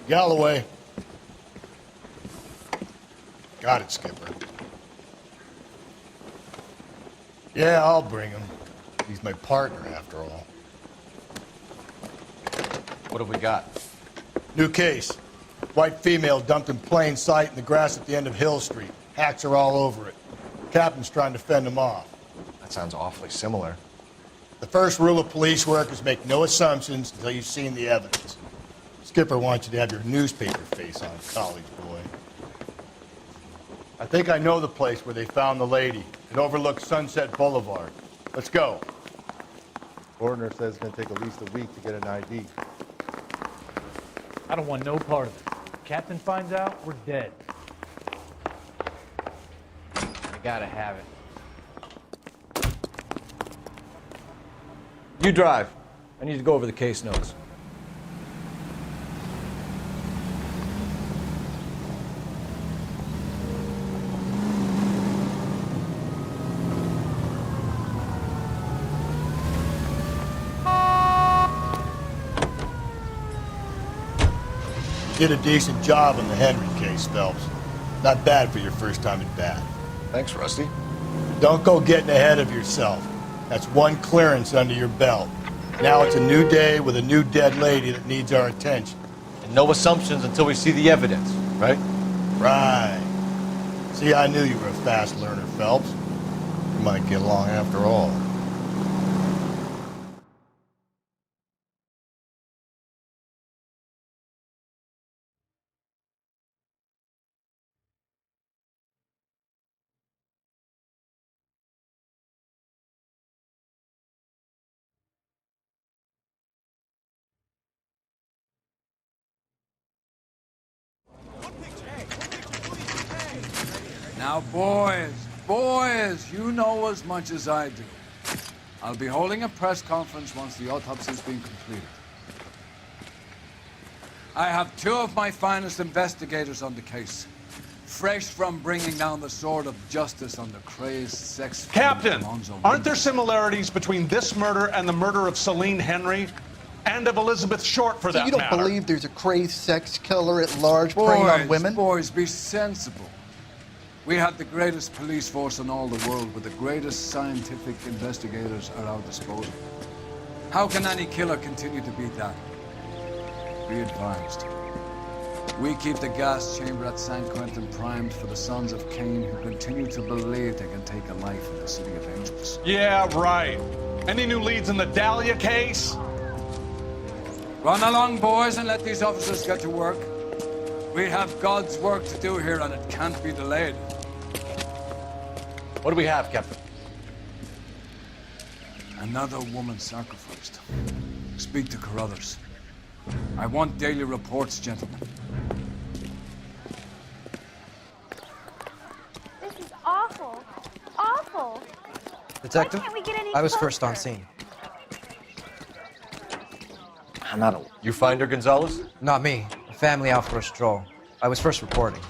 Galloway. Got it, Skipper. Yeah, I'll bring him. He's my partner, after all. What have we got? New case. White female dumped in plain sight in the grass at the end of Hill Street. Hacks are all over it. Captain's trying to fend him off. That sounds awfully similar. The first rule of police work is make no assumptions until you've seen the evidence. Skipper wants you to have your newspaper face on, college boy. I think I know the place where they found the lady. It overlooks Sunset Boulevard. Let's go. Coroner says it's going to take at least a week to get an ID. I don't want no part of it. If Captain finds out, we're dead. I gotta have it. You drive. I need to go over the case notes. You did a decent job on the Henry case, Phelps. Not bad for your first time at bat. Thanks, Rusty. Don't go getting ahead of yourself. That's one clearance under your belt. Now it's a new day with a new dead lady that needs our attention. And no assumptions until we see the evidence, right? Right. See, I knew you were a fast learner, Phelps. We might get along after all. Now, boys, you know as much as I do. I'll be holding a press conference once the autopsy's been completed. I have two of my finest investigators on the case, fresh from bringing down the sword of justice on the crazed sex... Captain, aren't there similarities between this murder and the murder of Celine Henry? And of Elizabeth Short, for that matter? You don't believe there's a crazed sex killer at large preying on women? Boys, be sensible. We have the greatest police force in all the world with the greatest scientific investigators at our disposal. How can any killer continue to beat that? Be advised. We keep the gas chamber at San Quentin primed for the sons of Cain who continue to believe they can take a life in the City of Angels. Yeah, right. Any new leads in the Dahlia case? Run along, boys, and let these officers get to work. We have God's work to do here, and it can't be delayed. What do we have, Captain? Another woman sacrificed. Speak to Carruthers. I want daily reports, gentlemen. This is awful. Awful. Detective, Why can't we get any I was closer? first on scene. You find her, Gonzalez? Not me. A family out for a stroll. I was first reporting.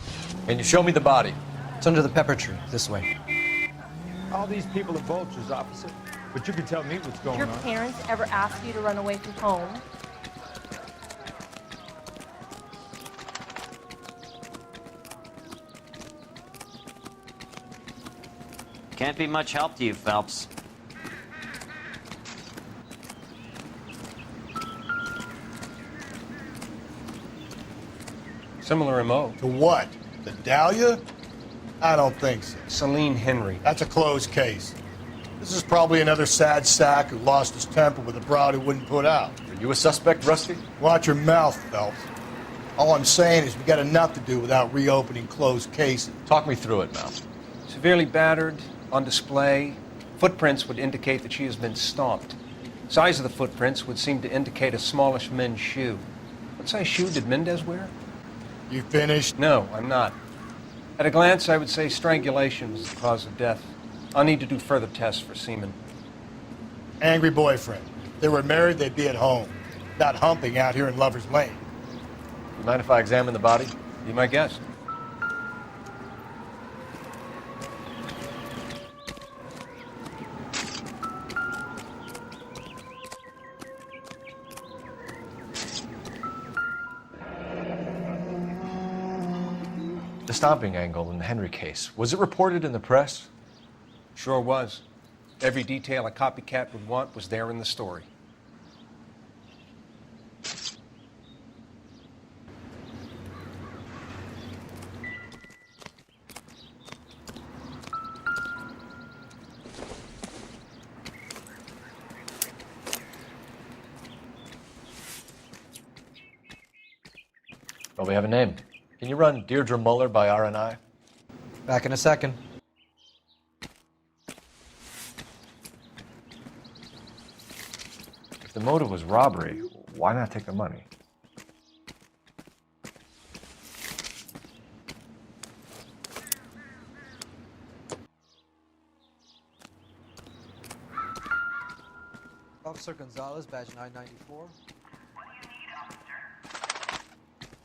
Can you show me the body? It's under the pepper tree, this way. All these people are vultures, officer. But you can tell me what's going Did on. your parents ever ask you to run away from home? Can't be much help to you, Phelps. Similar MO. To what? The Dahlia? I don't think so. Celine Henry. That's a closed case. This is probably another sad sack who lost his temper with a broad who wouldn't put out. Are you a suspect, Rusty? Watch your mouth, Phelps. All I'm saying is we got enough to do without reopening closed cases. Talk me through it, Mal. Severely battered, on display. Footprints would indicate that she has been stomped. Size of the footprints would seem to indicate a smallish men's shoe. What size shoe did Mendez wear? You finished? No, I'm not. At a glance, I would say strangulation was the cause of death. I'll need to do further tests for semen. Angry boyfriend. If they were married, they'd be at home. Not humping out here in Lover's Lane. You mind if I examine the body? Be my guest. stomping angle in the Henry case. Was it reported in the press? Sure was. Every detail a copycat would want was there in the story. Well, we have a name. Can you run Deirdre Mueller by RNI? Back in a second. If the motive was robbery, why not take the money? Officer Gonzalez, badge 994.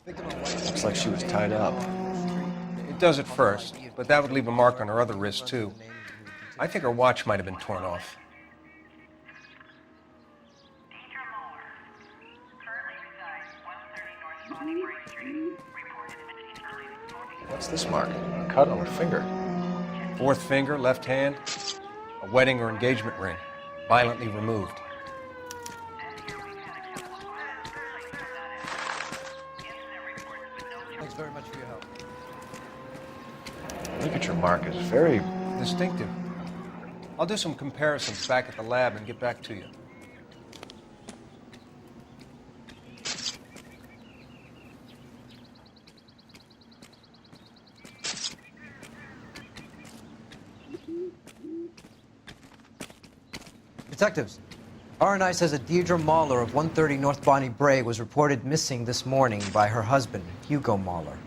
Looks like she was tied up. It does at first, but that would leave a mark on her other wrist, too. I think her watch might have been torn off. What's this mark? A cut on her finger. Fourth finger, left hand, a wedding or engagement ring, violently removed. Thanks very much for your help. Ligature mark is very Distinctive. I'll do some comparisons back at the lab and get back to you. Detectives, RNI says that Deirdre Moller of 130 North Bonnie Bray was reported missing this morning by her husband, Hugo Moller.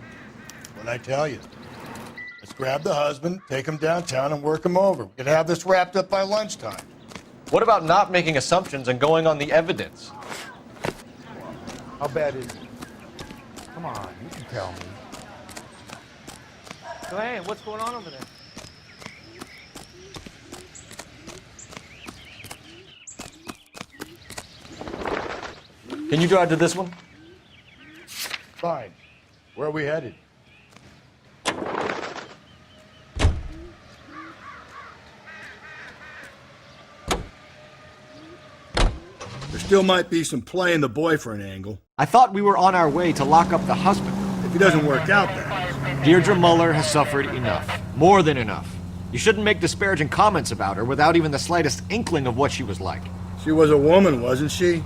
What'd I tell you? Let's grab the husband, take him downtown, and work him over. We could have this wrapped up by lunchtime. What about not making assumptions and going on the evidence? How bad is it? Come on, you can tell me. So, hey, what's going on over there? Can you drive to this one? Fine. Where are we headed? There still might be some play in the boyfriend angle. I thought we were on our way to lock up the husband. If he doesn't work out, that Deirdre Mueller has suffered enough. More than enough. You shouldn't make disparaging comments about her without even the slightest inkling of what she was like. she was a woman, wasn't she?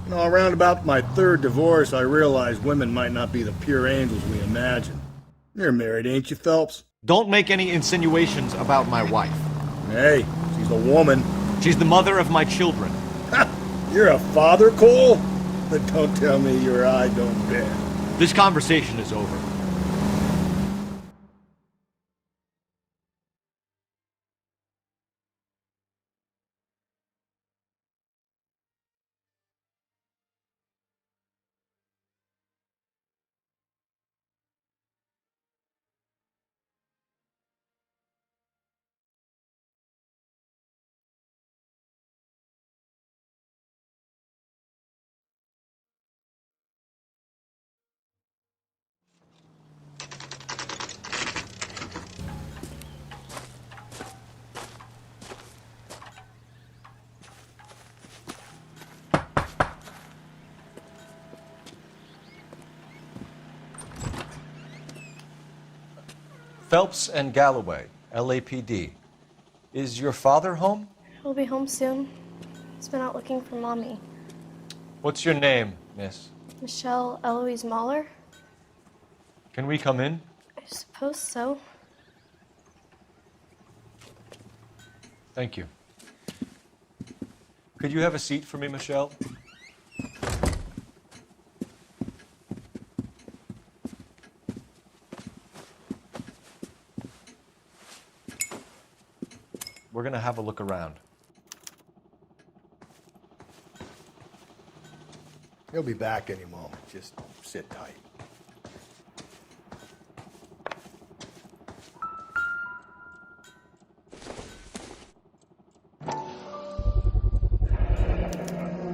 You know, around about my third divorce, I realized women might not be the pure angels we imagine. You're married, ain't you, Phelps? Don't make any insinuations about my wife. Hey, she's a woman. She's the mother of my children. You're a father, Cole? But don't tell me your eye don't bend. This conversation is over. Phelps and Galloway, LAPD. Is your father home? He'll be home soon. He's been out looking for Mommy. What's your name, miss? Michelle Eloise Moller? Can we come in? I suppose so. Thank you. Could you have a seat for me, Michelle? We're going to have a look around. He'll be back any moment. Just sit tight.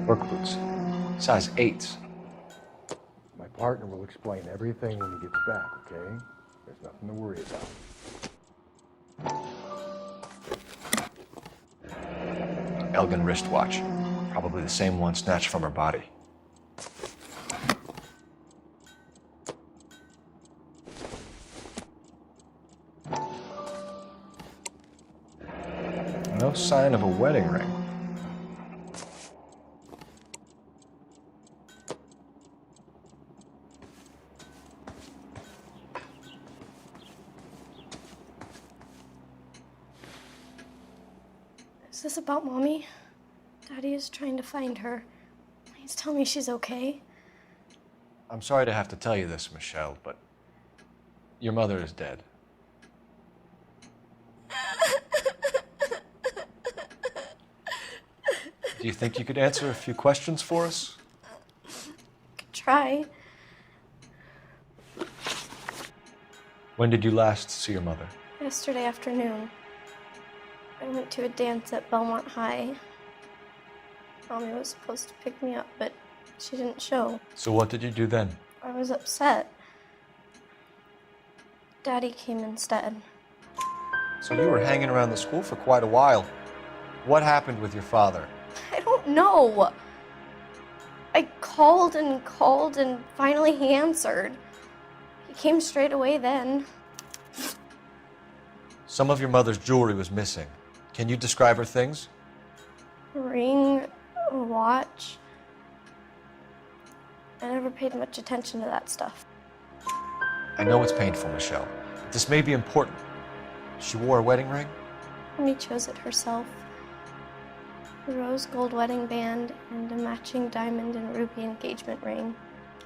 Work boots. Size 8s. My partner will explain everything when he gets back, okay? There's nothing to worry about. Elgin wristwatch. Probably the same one snatched from her body. No sign of a wedding ring. Is this about Mommy? Daddy is trying to find her. Please tell me she's okay. I'm sorry to have to tell you this, Michelle, but your mother is dead. Do you think you could answer a few questions for us? Could try. When did you last see your mother? Yesterday afternoon. I went to a dance at Belmont High. Mommy was supposed to pick me up, but she didn't show. So what did you do then? I was upset. Daddy came instead. So you were hanging around the school for quite a while. What happened with your father? I don't know. I called and finally he answered. He came straight away then. Some of your mother's jewelry was missing. Can you describe her things? A ring, a watch. I never paid much attention to that stuff. I know it's painful, Michelle, but this may be important. She wore a wedding ring? Mommy chose it herself. A rose gold wedding band and a matching diamond and ruby engagement ring.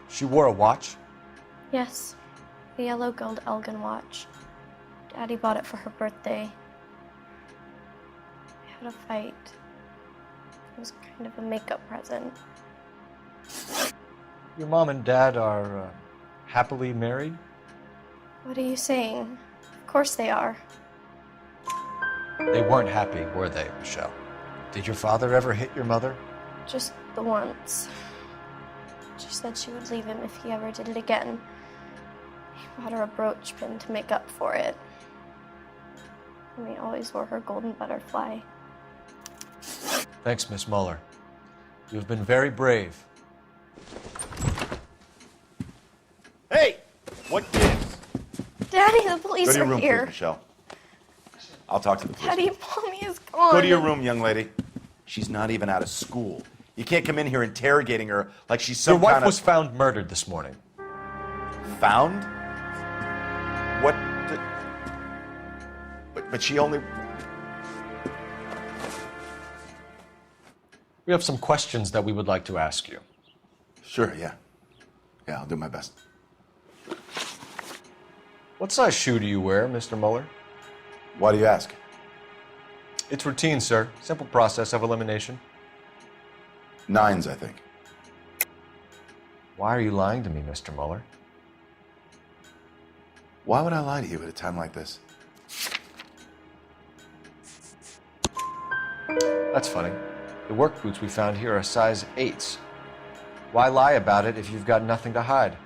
She wore a watch? Yes, a yellow gold Elgin watch. Daddy bought it for her birthday. We had a fight. It was kind of a makeup present. Your mom and dad are happily married? What are you saying? Of course they are. They weren't happy, were they, Michelle? Did your father ever hit your mother? Just the once. She said she would leave him if he ever did it again. He bought her a brooch pin to make up for it. And he always wore her golden butterfly. Thanks, Miss Mueller. You have been very brave. Hey! What gives? Daddy, the police Go to your are room, here. please, Michelle. I'll talk to the police. Daddy, Mommy is gone. Go to your room, young lady. She's not even out of school. You can't come in here interrogating her like she's some Your wife kind of... was found murdered this morning. Found? What? But she only... We have some questions that we would like to ask you. Sure, yeah. Yeah, I'll do my best. What size shoe do you wear, Mr. Mueller? Why do you ask? It's routine, sir. Simple process of elimination. 9s, I think. Why are you lying to me, Mr. Mueller? Why would I lie to you at a time like this? That's funny. The work boots we found here are size 8s. Why lie about it if you've got nothing to hide?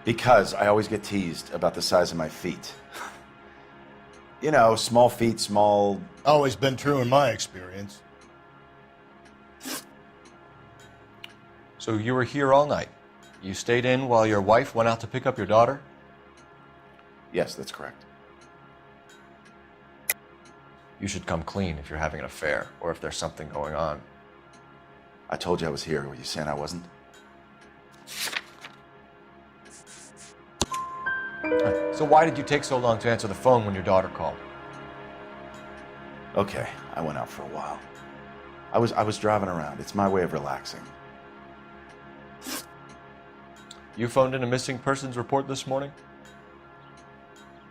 Because I always get teased about the size of my feet. You know, small feet, small... Always been true in my experience. So you were here all night. You stayed in while your wife went out to pick up your daughter? Yes, that's correct. You should come clean if you're having an affair, or if there's something going on. I told you I was here. Were you saying I wasn't? So why did you take so long to answer the phone when your daughter called? Okay, I went out for a while. I was driving around. It's my way of relaxing. You phoned in a missing persons report this morning?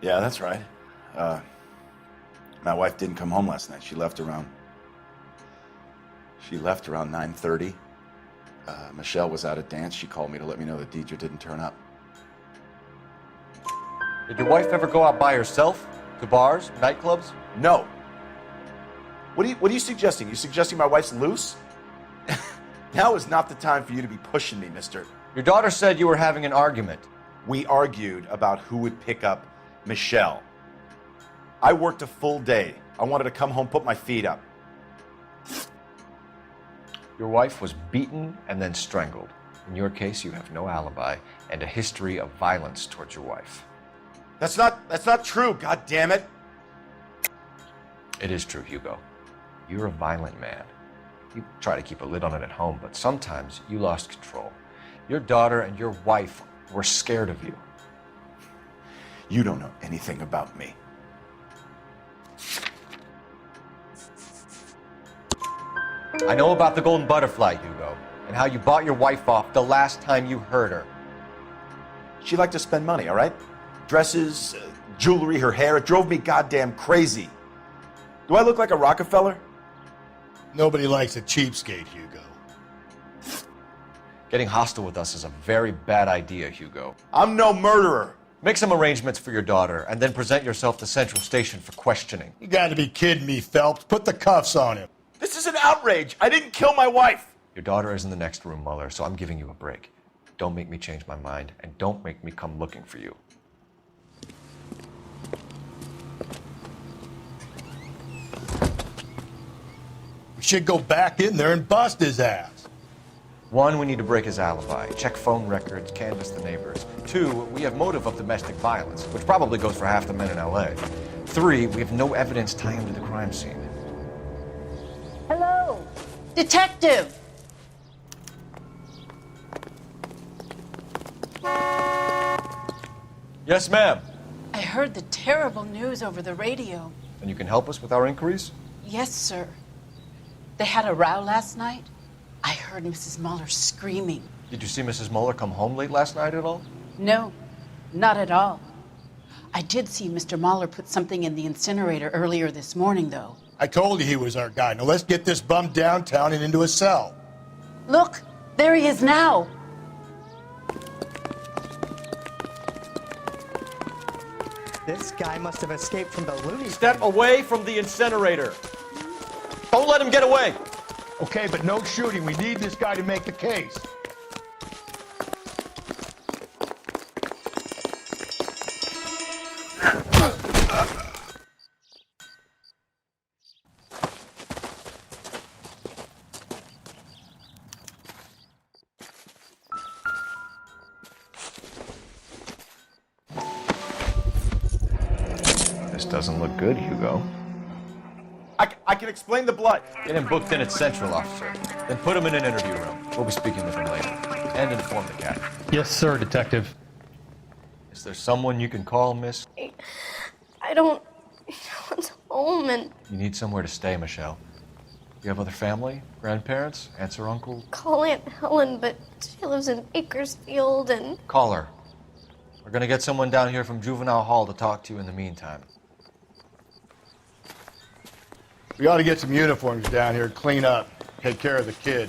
Yeah, that's right. My wife didn't come home last night. She left around 9:30. Michelle was out at dance. She called me to let me know that Deidre didn't turn up. Did your wife ever go out by herself? To bars, nightclubs? No. What are you suggesting? You suggesting my wife's loose? Now is not the time for you to be pushing me, mister. Your daughter said you were having an argument. We argued about who would pick up Michelle. I worked a full day. I wanted to come home, put my feet up. Your wife was beaten and then strangled. In your case, you have no alibi and a history of violence towards your wife. That's not true, god damn it. It is true, Hugo. You're a violent man. You try to keep a lid on it at home, but sometimes you lost control. Your daughter and your wife were scared of you. You don't know anything about me. I know about the golden butterfly, Hugo, and how you bought your wife off the last time you heard her. She liked to spend money, all right? Dresses, jewelry, her hair. It drove me goddamn crazy. Do I look like a Rockefeller? Nobody likes a cheapskate, Hugo. Getting hostile with us is a very bad idea, Hugo. I'm no murderer. Make some arrangements for your daughter, and then present yourself to Central Station for questioning. You gotta be kidding me, Phelps. Put the cuffs on him. This is an outrage. I didn't kill my wife. Your daughter is in the next room, Mueller, so I'm giving you a break. Don't make me change my mind, and don't make me come looking for you. We should go back in there and bust his ass. 1, we need to break his alibi, check phone records, canvass the neighbors. 2, we have motive of domestic violence, which probably goes for half the men in LA. 3, we have no evidence tying him to the crime scene. Hello, detective. Yes, ma'am. I heard the terrible news over the radio. And you can help us with our inquiries? Yes, sir. They had a row last night. I heard Mrs. Mueller screaming. Did you see Mrs. Mueller come home late last night at all? No, not at all. I did see Mr. Moller put something in the incinerator earlier this morning, though. I told you he was our guy. Now let's get this bum downtown and into a cell. Look, there he is now. This guy must have escaped from the loony. Step away from the incinerator. Don't let him get away. Okay, but no shooting. We need this guy to make the case. This doesn't look good, Hugo. I can explain the blood. Get him booked in at Central, officer. Then put him in an interview room. We'll be speaking with him later. And inform the cat. Yes, sir, Detective. Is there someone you can call, miss? I don't... No one's home and... You need somewhere to stay, Michelle. You have other family? Grandparents? Aunts or uncles? Call Aunt Helen, but she lives in Bakersfield and... Call her. We're gonna get someone down here from Juvenile Hall to talk to you in the meantime. We ought to get some uniforms down here, clean up, take care of the kid.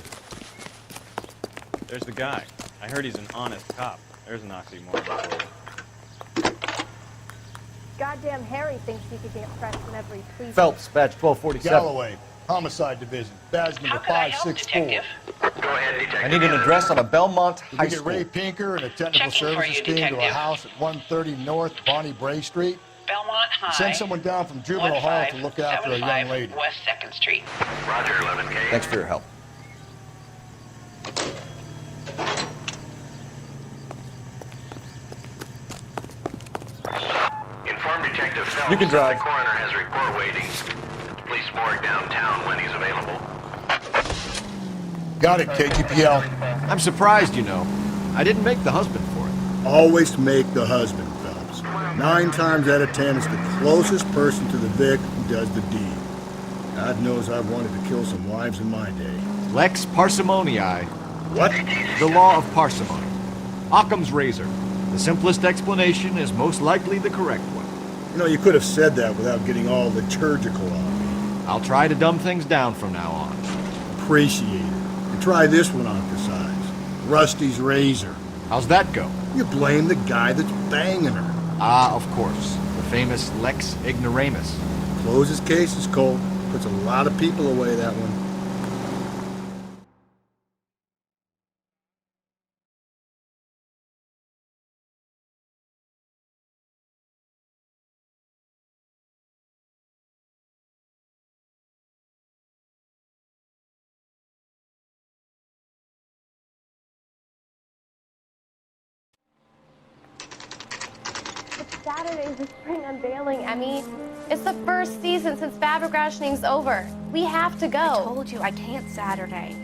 There's the guy. I heard he's an honest cop. There's an oxymoron for you. Goddamn Harry thinks he could get pressed in every police. Phelps, badge 1247. Galloway, Homicide Division, badge number 564. I need an address on a Belmont High Get School. Ray Pinker and a technical services team to a house at 130 North Bonnie Bray Street. Belmont High. Send someone down from Juvenile Hall to look after a young lady. West 2nd Street. Roger, 11K. Thanks for your help. Inform Detective Phelps You can drive. that the coroner has a report waiting at the police morgue downtown when he's available. Got it, KGPL. I'm surprised, you know. I didn't make the husband for it. Always make the husband, Phelps. 9 times out of 10, it's the closest person to the Vic who does the deed. God knows I've wanted to kill some wives in my day. Lex parsimonii. What? The law of parsimony. Occam's razor. The simplest explanation is most likely the correct one. You know, you could have said that without getting all liturgical on me. I'll try to dumb things down from now on. Appreciate it. And try this one on for size. Rusty's razor. How's that go? You blame the guy that's banging her. Ah, of course. The famous Lex ignoramus. Closes cases, Cole. Puts a lot of people away, that one. Saturday's the spring unveiling, Emmy. It's the first season since fabric rationing's over. We have to go. I told you I can't Saturday.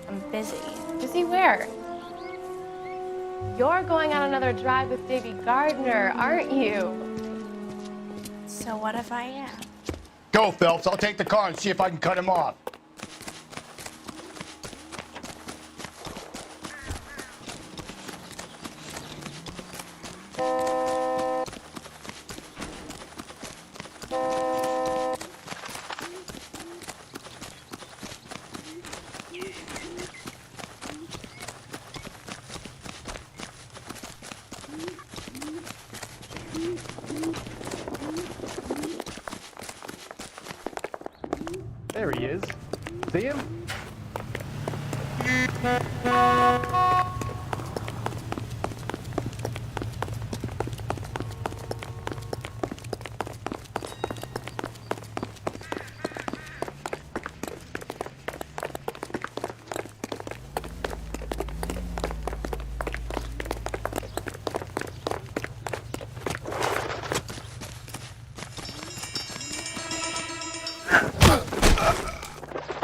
I'm busy. Busy where? You're going on another drive with Davy Gardner, aren't you? So what if I am? Go, Phelps. I'll take the car and see if I can cut him off. There he is. See him?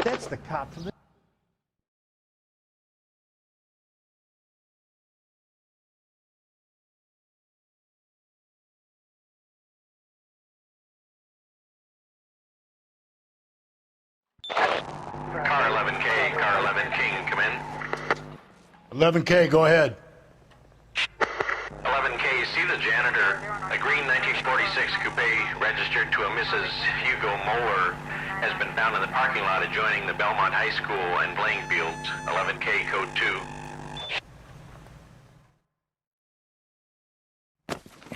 That's the cop from the... Car 11K, car 11 King, come in. 11K, go ahead. 11K, see the janitor. A green 1946 coupe registered to a Mrs. Hugo Moller has been found in the parking lot adjoining the Belmont High School and playing fields. 11K, code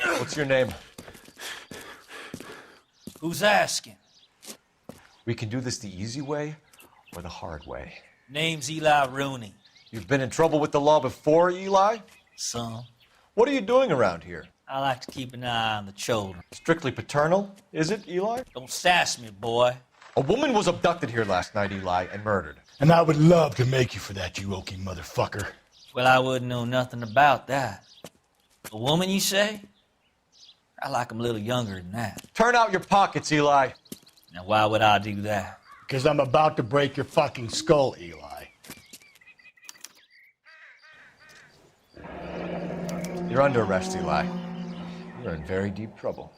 2. What's your name? Who's asking? We can do this the easy way or the hard way. Name's Eli Rooney. You've been in trouble with the law before, Eli? Some. What are you doing around here? I like to keep an eye on the children. Strictly paternal, is it, Eli? Don't sass me, boy. A woman was abducted here last night, Eli, and murdered. And I would love to make you for that, you oaky motherfucker. Well, I wouldn't know nothing about that. A woman, you say? I like 'em a little younger than that. Turn out your pockets, Eli. Now, why would I do that? Because I'm about to break your fucking skull, Eli. You're under arrest, Eli. You're in very deep trouble.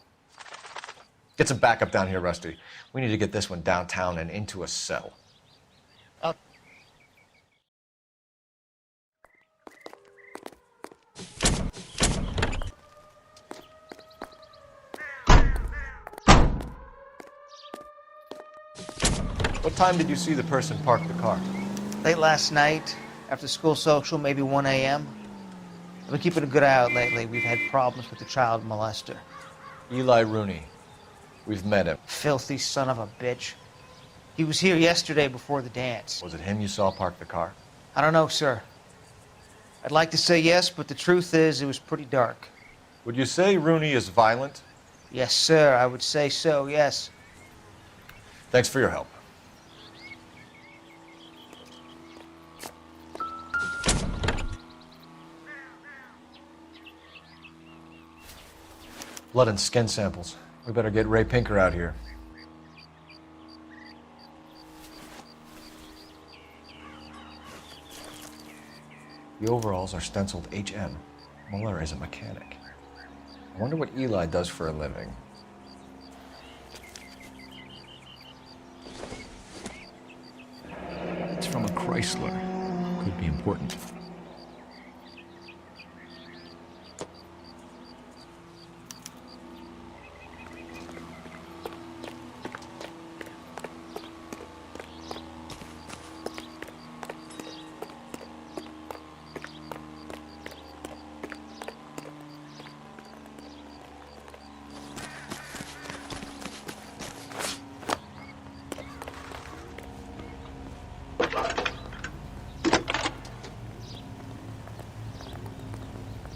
Get some backup down here, Rusty. We need to get this one downtown and into a cell. What time did you see the person park the car? Late last night, after school social, maybe 1 a.m. I've been keeping a good eye out lately. We've had problems with the child molester. Eli Rooney. We've met him. Filthy son of a bitch. He was here yesterday before the dance. Was it him you saw park the car? I don't know, sir. I'd like to say yes, but the truth is it was pretty dark. Would you say Rooney is violent? Yes, sir. I would say so, yes. Thanks for your help. Blood and skin samples. We better get Ray Pinker out here. The overalls are stenciled HM. Mueller is a mechanic. I wonder what Eli does for a living. It's from a Chrysler. Could be important.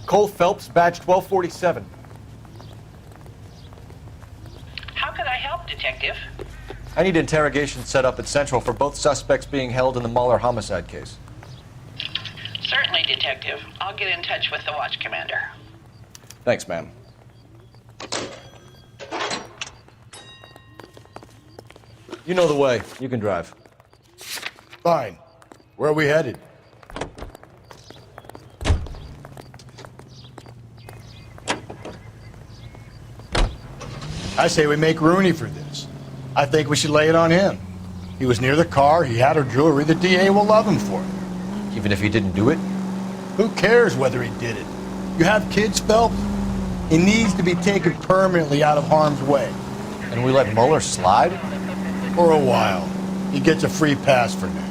Cole Phelps, badge 1247. How can I help, Detective? I need interrogation set up at Central for both suspects being held in the Moller homicide case. Certainly, Detective. I'll get in touch with the watch commander. Thanks, ma'am. You know the way. You can drive. Fine. Where are we headed? I say we make Rooney for this. I think we should lay it on him. He was near the car, he had her jewelry, the DA will love him for it. Even if he didn't do it? Who cares whether he did it? You have kids, Phelps? He needs to be taken permanently out of harm's way. And we let Mueller slide? For a while. He gets a free pass for now.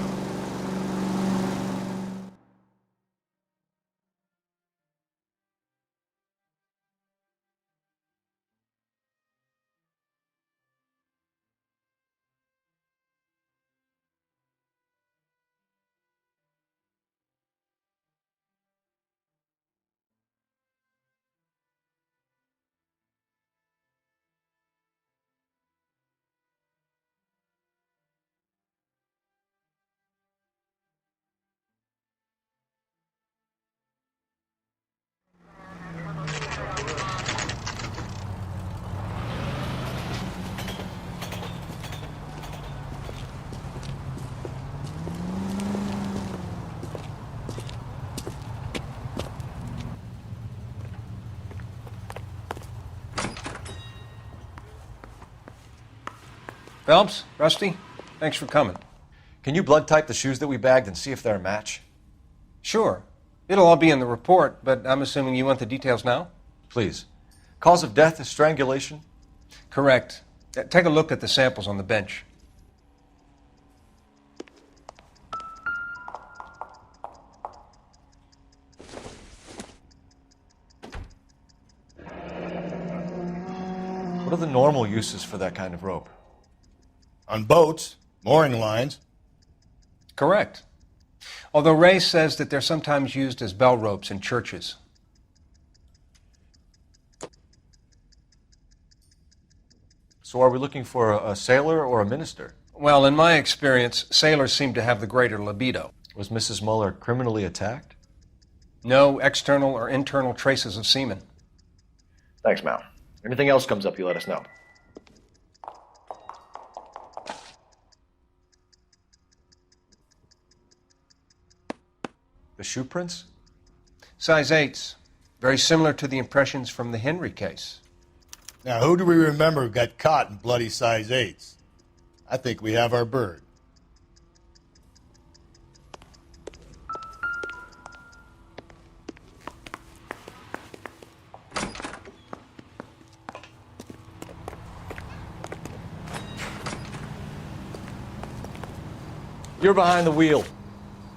Phelps, Rusty, thanks for coming. Can you blood type the shoes that we bagged and see if they're a match? Sure. It'll all be in the report, but I'm assuming you want the details now? Please. Cause of death is strangulation? Correct. Take a look at the samples on the bench. What are the normal uses for that kind of rope? On boats, mooring lines. Correct. Although Ray says that they're sometimes used as bell ropes in churches. So are we looking for a sailor or a minister? Well, in my experience, sailors seem to have the greater libido. Was Mrs. Mueller criminally attacked? No external or internal traces of semen. Thanks, Mal. Anything else comes up, you let us know. The shoe prints? Size 8s. Very similar to the impressions from the Henry case. Now, who do we remember who got caught in bloody size 8s? I think we have our bird. You're behind the wheel.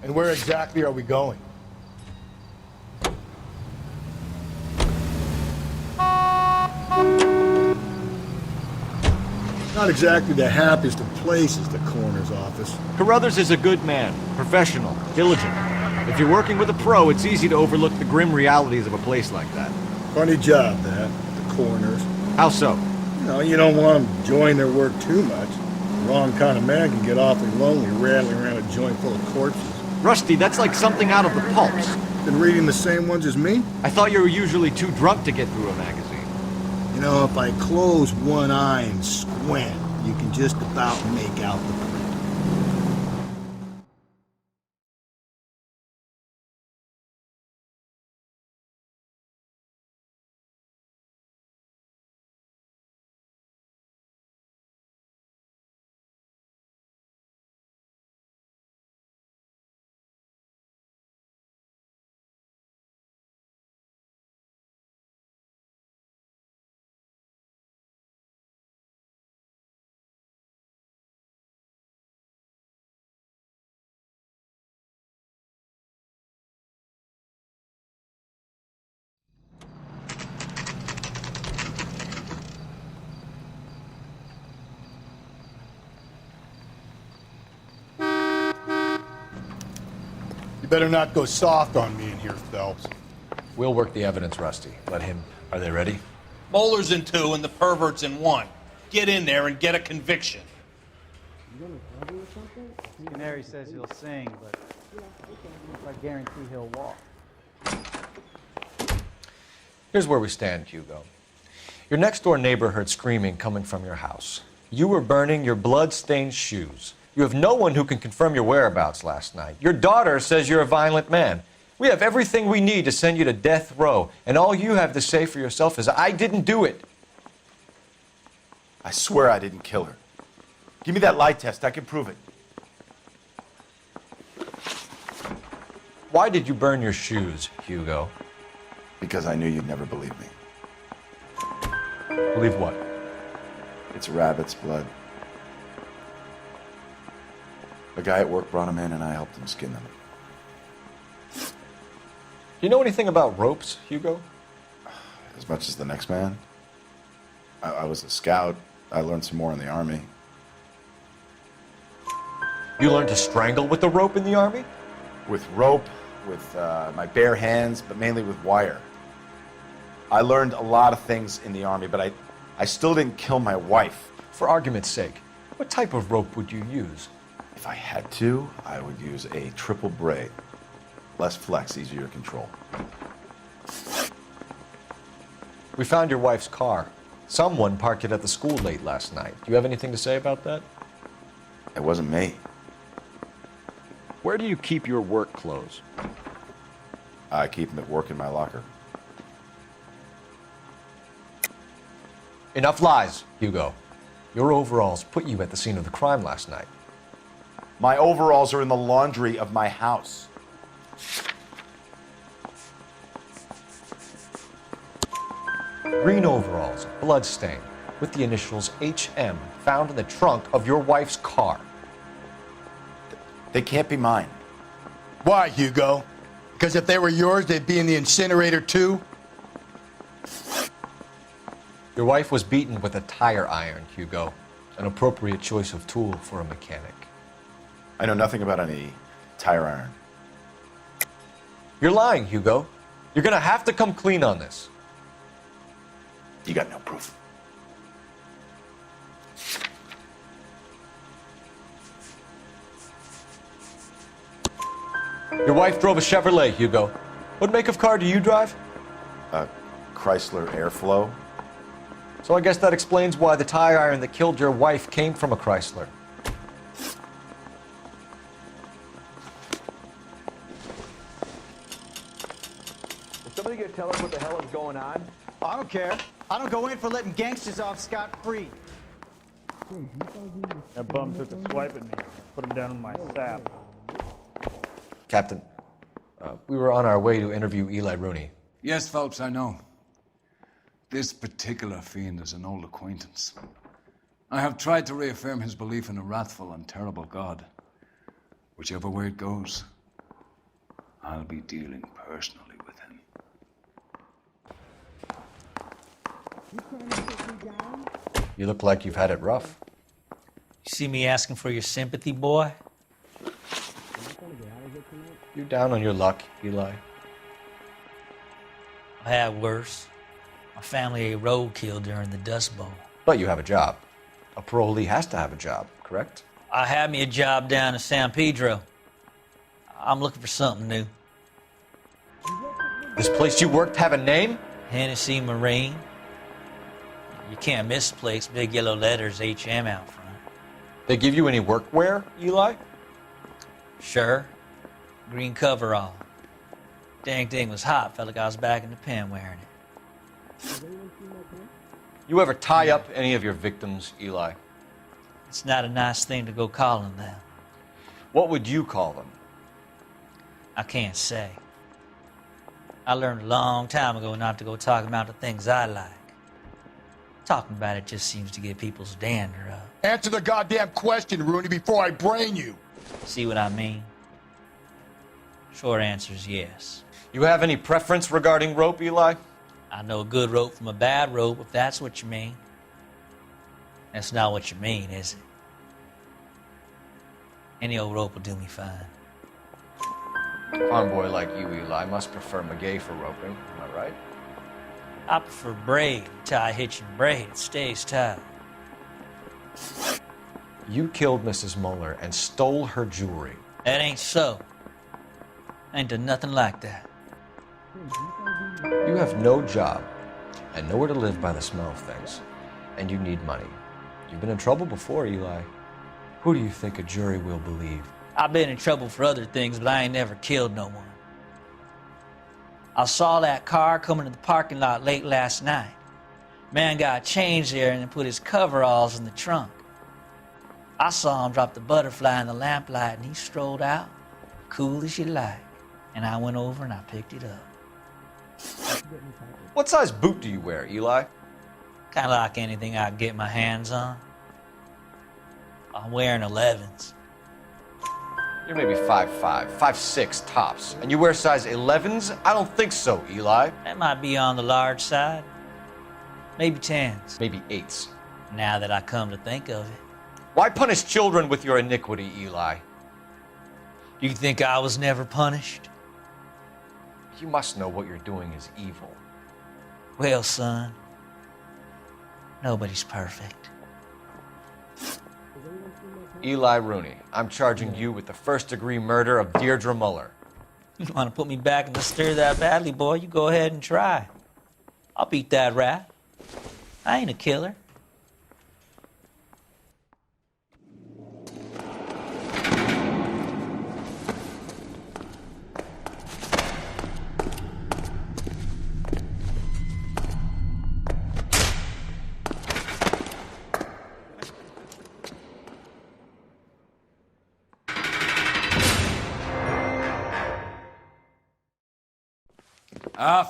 And where exactly are we going? Not exactly the happiest of places, the coroner's office. Carruthers is a good man, professional, diligent. If you're working with a pro, it's easy to overlook the grim realities of a place like that. Funny job, that, the coroner's. How so? You don't want them enjoying their work too much. The wrong kind of man can get awfully lonely rattling around a joint full of corpses. Rusty, that's like something out of the pulps. Been reading the same ones as me? I thought you were usually too drunk to get through a magazine. If I close one eye and squint, you can just about make out the print. Better not go soft on me in here, Phelps. We'll work the evidence, Rusty. Let him. Are they ready? Moller's in 2 and the pervert's in 1. Get in there and get a conviction. You gonna cover or something? Canary says he'll sing, but I guarantee he'll walk. Here's where we stand, Hugo. Your next-door neighbor heard screaming coming from your house. You were burning your blood-stained shoes. You have no one who can confirm your whereabouts last night. Your daughter says you're a violent man. We have everything we need to send you to death row, and all you have to say for yourself is, I didn't do it. I swear I didn't kill her. Give me that lie test. I can prove it. Why did you burn your shoes, Hugo? Because I knew you'd never believe me. Believe what? It's rabbit's blood. A guy at work brought him in and I helped him skin them. Do you know anything about ropes, Hugo? As much as the next man. I was a scout. I learned some more in the Army. You learned to strangle with the rope in the Army? With rope, with my bare hands, but mainly with wire. I learned a lot of things in the Army, but I still didn't kill my wife. For argument's sake, what type of rope would you use? If I had to, I would use a triple braid. Less flex, easier to control. We found your wife's car. Someone parked it at the school late last night. Do you have anything to say about that? It wasn't me. Where do you keep your work clothes? I keep them at work in my locker. Enough lies, Hugo. Your overalls put you at the scene of the crime last night. My overalls are in the laundry of my house. Green overalls, bloodstained, with the initials HM found in the trunk of your wife's car. They can't be mine. Why, Hugo? Because if they were yours, they'd be in the incinerator too? Your wife was beaten with a tire iron, Hugo. An appropriate choice of tool for a mechanic. I know nothing about any tire iron. You're lying, Hugo. You're gonna have to come clean on this. You got no proof. Your wife drove a Chevrolet, Hugo. What make of car do you drive? A Chrysler Airflow. So I guess that explains why the tire iron that killed your wife came from a Chrysler. Is somebody gonna tell us what the hell is going on? I don't care. I don't go in for letting gangsters off scot-free. That bum took a swipe at me. Put him down in my sap. Captain, we were on our way to interview Eli Rooney. Yes, Phelps, I know. This particular fiend is an old acquaintance. I have tried to reaffirm his belief in a wrathful and terrible God. Whichever way it goes, I'll be dealing personally with him. You look like you've had it rough. You see me asking for your sympathy, boy? You down on your luck, Eli? I had worse. My family ate roadkill during the Dust Bowl. But you have a job. A parolee has to have a job, correct? I had me a job down in San Pedro. I'm looking for something new. This place you worked have a name? Hennessy Marine. You can't miss the place. Big yellow letters, HM out front. They give you any workwear, Eli? Sure. Green coverall. Dang thing was hot. Felt like I was back in the pen wearing it. You ever tie up any of your victims, Eli? It's not a nice thing to go calling them. What would you call them? I can't say. I learned a long time ago not to go talking about the things I like. Talking about it just seems to get people's dander up. Answer the goddamn question, Rooney, before I brain you. See what I mean? Short answer is yes. You have any preference regarding rope, Eli? I know a good rope from a bad rope, if that's what you mean. That's not what you mean, is it? Any old rope will do me fine. A farm boy like you, Eli, must prefer Magay for roping. Am I right? I prefer braid. Tie, hitch, and braid. It stays tied. You killed Mrs. Moller and stole her jewelry. That ain't so. I ain't done nothing like that. You have no job and nowhere to live by the smell of things. And you need money. You've been in trouble before, Eli. Who do you think a jury will believe? I've been in trouble for other things, but I ain't never killed no one. I saw that car coming to the parking lot late last night. Man got changed there and then put his coveralls in the trunk. I saw him drop the butterfly in the lamplight and he strolled out, cool as you like. And I went over and I picked it up. What size boot do you wear, Eli? Kind of like anything I can get my hands on. I'm wearing 11s. You're maybe 5'5", 5'6" tops. And you wear size 11s? I don't think so, Eli. That might be on the large side. Maybe 10s. Maybe 8s. Now that I come to think of it. Why punish children with your iniquity, Eli? Do you think I was never punished? You must know what you're doing is evil. Well, son, nobody's perfect. Eli Rooney, I'm charging you with the first-degree murder of Deirdre Mueller. You want to put me back in the stir that badly, boy? You go ahead and try. I'll beat that rat. I ain't a killer.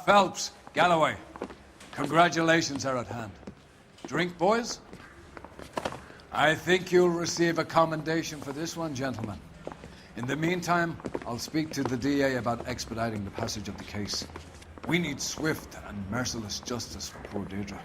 Phelps, Galloway, congratulations are at hand. Drink, boys? I think you'll receive a commendation for this one, gentlemen. In the meantime, I'll speak to the DA about expediting the passage of the case. We need swift and merciless justice for poor Deirdre.